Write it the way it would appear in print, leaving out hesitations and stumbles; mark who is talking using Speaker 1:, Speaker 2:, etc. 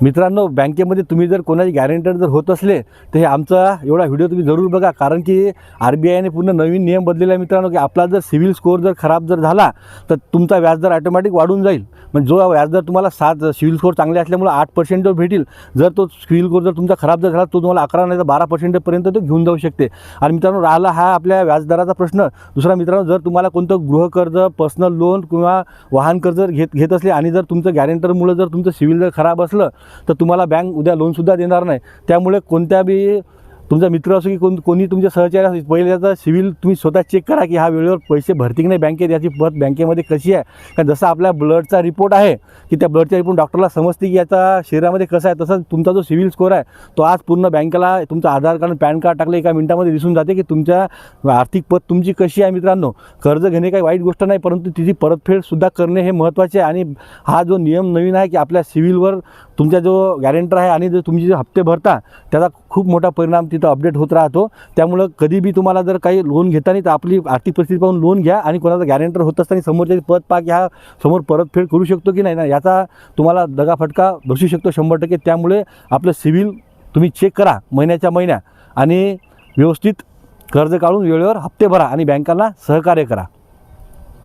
Speaker 1: मित्रांनो, बँकेमध्ये तुम्ही जर कोणाची गॅरेंटर जर होत असले तर हे आमचा एवढा व्हिडिओ तुम्ही जरूर बघा, कारण की RBIने पूर्ण नवीन नियम बनलेला आहे मित्रांनो, की आपला जर सिव्हिल स्कोअर जर खराब जर झाला तर तुमचा व्याजदर ऑटोमॅटिक वाढून जाईल. म्हणजे जो व्याजदर तुम्हाला 7 सिव्हिल स्कोअर चांगले असल्यामुळे 8% भेटेल, जर तो सिव्हिल स्कोअर जर तुमचा खराब जर झाला तो तुम्हाला 11 नाही तर 12% पर्यंत तो घेऊन जाऊ शकते. आणि मित्रांनो, राहिला हा आपल्या व्याजदराचा प्रश्न. दुसरा मित्रांनो, जर तुम्हाला कोणतं गृहकर्ज, पर्सनल लोन किंवा वाहन कर्ज घेत असले आणि जर तुमचं गॅरेंटरमुळे जर तुमचं सिव्हिल जर खराब असलं तर तुम्हाला बँक उद्या लोनसुद्धा देणार नाही. त्यामुळे कोणत्या बी तुमचा मित्र असो की कोणी तुमचे सहचारी असो, पहिले त्याचा सिव्हिल तुम्ही स्वतः चेक करा की हा वेळेवर पैसे भरते की नाही बँकेत, याची पत बँकेमध्ये कशी आहे. कारण जसं आपल्या ब्लडचा रिपोर्ट आहे की त्या ब्लडच्या रिपोर्ट डॉक्टरला समजते की याचा शरीरामध्ये कसं आहे, तसंच तुमचा जो सिव्हिल स्कोअर आहे तो आज पूर्ण बँकेला तुमचं आधार कार्ड, पॅन कार्ड टाकलं एका मिनिटामध्ये दिसून जाते की तुमच्या आर्थिक पत तुमची कशी आहे. मित्रांनो, कर्ज घेणे काही वाईट गोष्ट नाही, परंतु तिची परतफेडसुद्धा करणे हे महत्त्वाचे आहे. आणि हा जो नियम नवीन आहे की आपल्या सिव्हिलवर तुमचा जो गॅरेंटर आहे आणि जो तुमचे जे हप्ते भरता त्याचा खूप मोठा परिणाम तिथं अपडेट होत राहतो. त्यामुळं कधी बी तुम्हाला जर काही लोन घेताना तर आपली आर्थिक परिस्थिती पाहून लोन घ्या आणि कोणाचा गॅरेंटर होत असताना समोरच्या पद पहा की हा समोर परतफेड करू शकतो की नाही ना, याचा तुम्हाला दगाफटका बसू शकतो 100%. त्यामुळे आपलं सिव्हिल तुम्ही चेक करा महिन्याच्या महिन्या आणि व्यवस्थित कर्ज काढून वेळेवर हप्ते भरा आणि बँकांना सहकार्य करा.